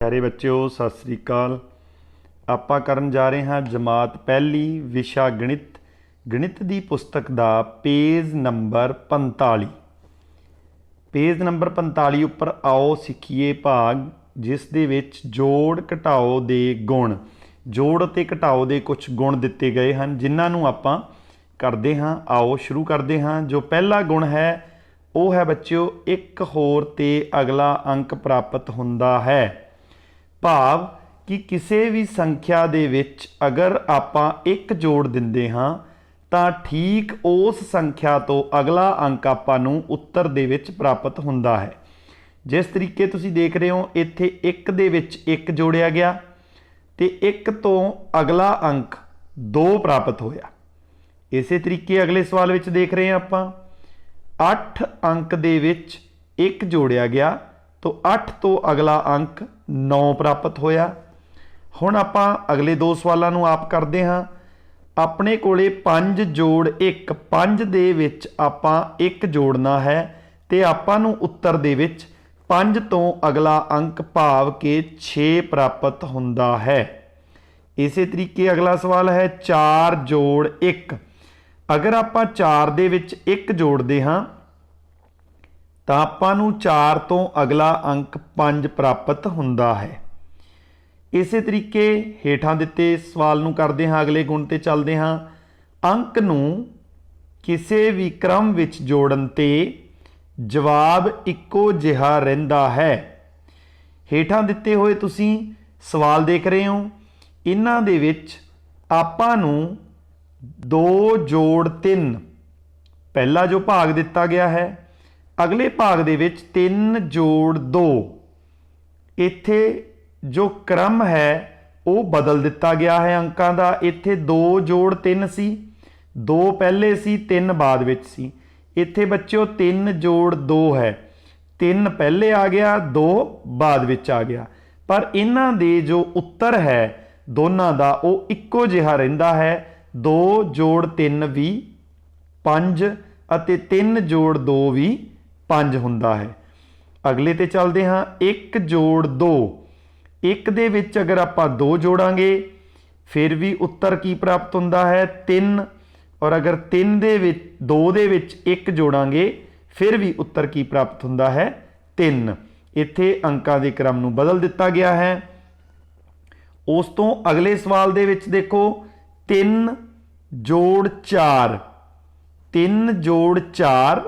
प्यारे बच्चों सत श्री अकाल। ਆਪਾਂ ਕਰਨ ਜਾ ਰਹੇ ਹਾਂ जमात पहली विशा गणित गणित ਦੀ पुस्तक ਦਾ पेज नंबर 45। पेज नंबर 45 ਉੱਪਰ ਆਓ ਸਿੱਖੀਏ ਭਾਗ ਜਿਸ ਦੇ ਵਿੱਚ ਜੋੜ ਘਟਾਓ ਦੇ ਗੁਣ। ਜੋੜ ਅਤੇ ਘਟਾਓ ਦੇ ਕੁਝ ਗੁਣ ਦਿੱਤੇ ਗਏ ਹਨ ਜਿਨ੍ਹਾਂ ਨੂੰ ਆਪਾਂ ਕਰਦੇ ਹਾਂ। ਆਓ ਸ਼ੁਰੂ ਕਰਦੇ ਹਾਂ। ਜੋ ਪਹਿਲਾ ਗੁਣ ਹੈ ਉਹ ਹੈ ਬੱਚਿਓ ਇੱਕ ਹੋਰ ਤੇ ਅਗਲਾ ਅੰਕ ਪ੍ਰਾਪਤ ਹੁੰਦਾ है। भाव कि किसी भी संख्या दे विच अगर आपां एक जोड़ दिंदे हाँ तां ठीक उस संख्या तो अगला अंक आपां नूं उत्तर दे विच प्राप्त हुंदा है। जिस तरीके तुसीं देख रहे हो इत्थे एक दे विच एक जोड़िया गया ते एक तो अगला अंक दो प्राप्त होया। इसे तरीके अगले सवाल विच देख रहे हैं आपां 8 अंक दे विच एक जोड़िया गया तो 8 तो अगला अंक 9 प्राप्त होया। हुण आपां अगले दो सवालों नूं आप करते हाँ। अपने कोले 5 जोड़ 1 5 दे विच आपां एक जोड़ना है तो आपां नूं उत्तर दे विच 5 तो अगला अंक भाव के 6 प्राप्त हुंदा है। इसे तरीके अगला सवाल है 4 जोड़ 1। अगर आपां 4 दे विच एक जोड़ते हाँ तो आपां नूं 4 तो अगला अंक 5 प्राप्त हुंदा है। इसे तरीके हेठां दिते सवाल नूं करदे हां। अगले गुण ते चलदे हां। अंक नूं किसी भी क्रम विच जोड़न ते जवाब इक्को जिहा रहिंदा है। हेठां दिते होए तुसीं सवाल देख रहे हो। इन्हां दे विच आपां नूं 2 जोड़ 3 पहला जो भाग दिता गया है अगले भाग दे विच 3 जोड़ 2 इत्थे जो क्रम है वो बदल दिता गया है अंकां दा। इत्थे 2 जोड़ 3 सी 2 पहले सी 3 बाद विच सी। इत्थे बच्चों 3 जोड़ 2 है 3 पहले आ गया 2 बाद विच आ गया। पर इन्हां दे जो उत्तर है दोनों का वो इक्को जिहा रहिंदा है। 2 जोड़ 3 भी 5 अते 3 जोड़ 2 भी 5 हुंदा है। अगले ते चलते हाँ 1 जोड़ 2। एक दे विच अगर आपां 2 जोड़ांगे फिर भी उत्तर की प्राप्त हुंदा है 3 और अगर 3 दे विच 2 दे विच 1 जोड़ांगे फिर भी उत्तर की प्राप्त हुंदा है 3। इत्थे अंकां दे क्रम नूं बदल दिता गया है। उस तो अगले सवाल दे विच देखो 3 जोड़ 4 3 जोड़ 4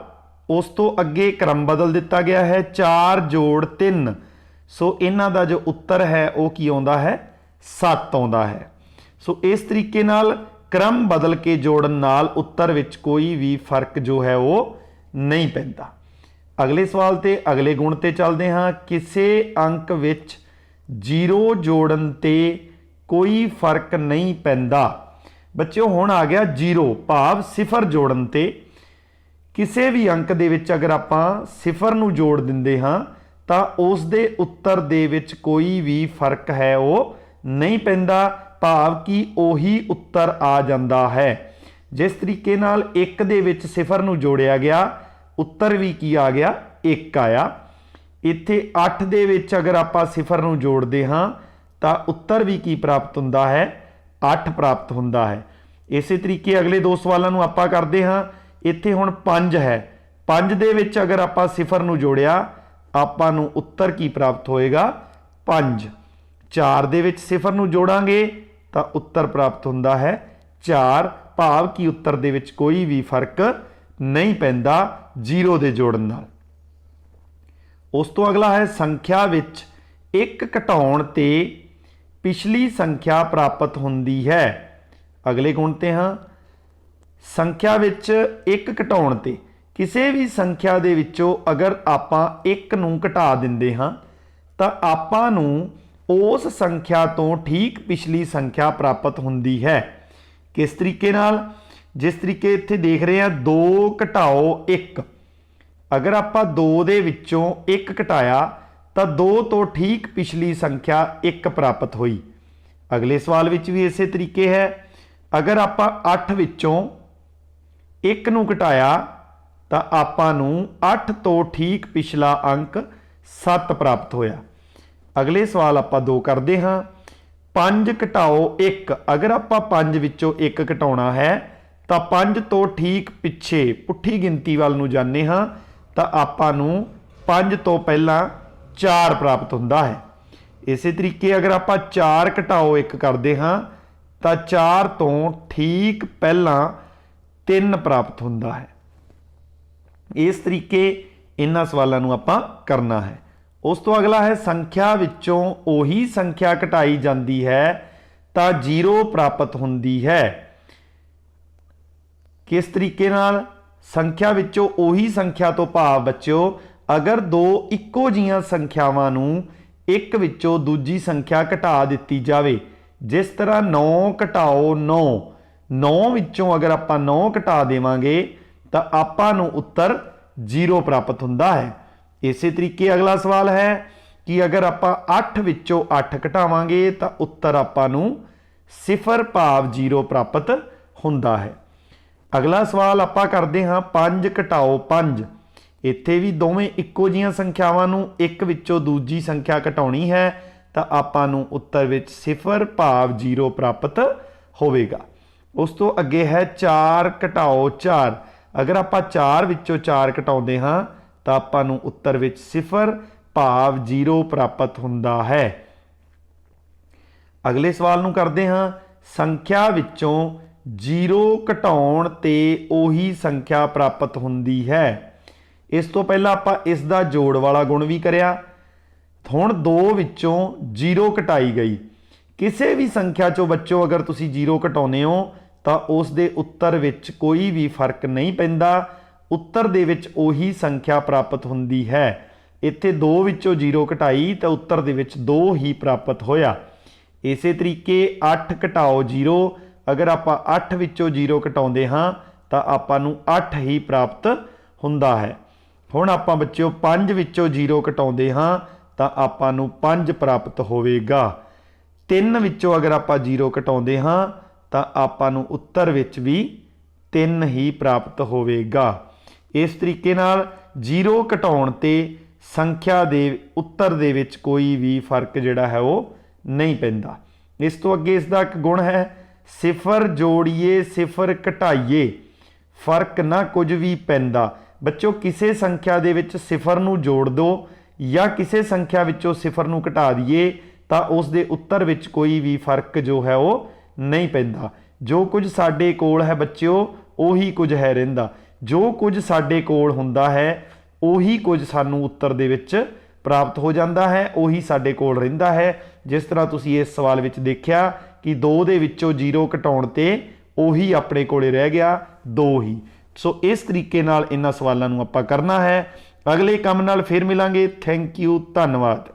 उस तो अगे क्रम बदल दिता गया है 4 जोड़ 3। सो इन्हां दा जो उत्तर है वो की आउंदा है 7 आउंदा है। सो इस तरीके नाल क्रम बदल के जोड़न नाल उत्तर विच कोई भी फर्क जो है वो नहीं पैंदा। अगले सवाल ते अगले गुण ते चलते हाँ। किसी अंक विच 0 जोड़न ते कोई फर्क नहीं पैंदा। बच्चों हुण आ गया 0 भाव 0 जोड़न ते किसी भी अंक दे विच अगर आपां 0 नूं जोड़ दिंदे हाँ तो उस दे उत्तर दे विच कोई भी फर्क है वो नहीं पैंदा। भाव कि उही उत्तर आ जाता है। जिस तरीके नाल 1 दे विच 0 नूं जोड़िया गया उत्तर भी की आ गया 1 आया। इत्थे 8 दे विच अगर आपां 0 नूं जोड़ते हाँ तो उत्तर भी की प्राप्त हुंदा है 8 प्राप्त हुंदा है। इसे तरीके अगले दो सवालों नूं आपां करदे हाँ। इत्थे हुण 5 है 5 दे विच अगर आपां 0 नूं जोड़िया आपां नूं उत्तर की प्राप्त होएगा 5। 4 दे विच 0 नूं जोड़ांगे तो उत्तर प्राप्त हुंदा है 4। भाव कि उत्तर दे विच कोई भी फर्क नहीं पैंदा 0 दे जोड़न नाल। उस तो अगला है संख्या विच एक घटाउण ते पिछली संख्या प्राप्त हुंदी है। अगले गुण ते हाँ संख्या विच एक घटाउण ते किसी भी संख्या दे विचों अगर आपां एक नूं घटा दिंदे हाँ तो आपां नूं उस संख्या तो ठीक पिछली संख्या प्राप्त हुंदी है। किस तरीके नाल? जिस तरीके इत्थे देख रहे हैं 2 घटाओ 1। अगर आपां 2 दे विचों 1 घटाया तो 2 तो ठीक पिछली संख्या 1 प्राप्त हुई। अगले सवाल विच भी इसे तरीके है। अगर आपां 8 विचों 1 नूं घटाया तो आपां नूं 8 तो ठीक पिछला अंक 7 प्राप्त होया। अगले सवाल आपां 2 करते हाँ। 5 घटाओ 1, अगर आपां 5 विचों 1 घटाउणा है तो 5 तो ठीक पिछे पुठी गिनती वाल नूं जाने हाँ तो आपां नूं 5 तो पहला 4 प्राप्त हुंदा है। इस तरीके अगर आपां 4 घटाओ 1 करते हाँ तो 4 तो ठीक पहला 3 प्राप्त हुंदा है। इस तरीके इन्हां सवालों नूं आपां करना है। उस तो अगला है संख्या विचों ओही संख्या घटाई जाती है तो 0 प्राप्त हुंदी है। किस तरीके नाल? संख्या विचों ओही संख्या तो भाव बच्चों अगर 2 इक्को जिहियां संख्यावां नूं एक विचों दूजी संख्या घटा दिती जावे, जिस तरह 9 घटाओ 9, 9 विचों अगर आपां 9 घटा देवांगे तो आपां नूं उत्तर 0 प्राप्त हुंदा है। इस तरीके अगला सवाल है कि अगर आपां 8 विचों 8 घटावांगे तो उत्तर आपां नूं 0 भाव 0 प्राप्त हुंदा है। अगला सवाल आपां करते हाँ 5 घटाओ 5। इत्थे भी दोवें इक्को जिहियां संख्यावां नूं एक विचों दूजी संख्या घटाउणी है तो आपां नूं उत्तर विच 0 भाव 0 प्राप्त होवेगा। उस तो अगे है 4 घटाओ 4। अगर आपां 4 विचों 4 घटाउंदे हाँ तो आपां नूं उत्तर विच 0 भाव 0 प्राप्त हुंदा है। अगले सवाल नूं करदे हां संख्या विचों 0 घटाउण ते ओही संख्या प्राप्त हुंदी है। इस तो पहला आपां इस दा जोड़ वाला गुण भी करिया। हुण 2 विचों 0 घटाई गई। किसी भी संख्या चों बच्चों अगर तुसीं 0 घटाउने हो तो उस दे उत्तर विच कोई भी फर्क नहीं पैंदा, उत्तर दे विच ओही संख्या प्राप्त हुंदी है। इत्थे 2 विचों 0 घटाई तो उत्तर दे विच 2 ही प्राप्त होया। इस तरीके 8 घटाओ 0, अगर आपां 8 विचों 0 घटाउंदे हां तो आपां नूं 8 ही प्राप्त हुंदा है। हुण आपां बच्चों 5 विचों 0 घटाउंदे हां तो आपां नूं 5 प्राप्त होवेगा। 3 विचों अगर आपां 0 घटाउंदे हां तो आपां नूं उत्तर विच भी 3 ही प्राप्त होवेगा। इस तरीके नाल 0 घटाउण ते संख्या दे उत्तर दे विच कोई भी फर्क जिहड़ा है वो नहीं पैंदा। इस तो अगे इसका एक गुण है 0 जोड़िए 0 घटाइए फर्क ना कुछ भी पैंदा। बच्चों किसी संख्या दे विच 0 नूं जोड़ दो या किसी संख्या विचों 0 नूं घटा दीए तो उस दे उत्तर विच कोई भी फर्क जो है वो नहीं पैंदा। जो कुछ साडे कोल है बच्चों उही कुछ है रहिंदा। जो कुछ साडे कोल हुंदा है उही कुछ सानू उत्तर दे विच प्राप्त हो जाता है, उही साडे कोल रहिंदा है। जिस तरह तुसीं इस सवाल विच देखिया कि 2 दे विचों 0 घटाउण ते उही अपने कोले रह गया 2 ही। सो इस तरीके नाल इन्हां सवालां नूं आपां करना है। अगले काम नाल फिर मिलांगे। थैंक यू, धन्नवाद।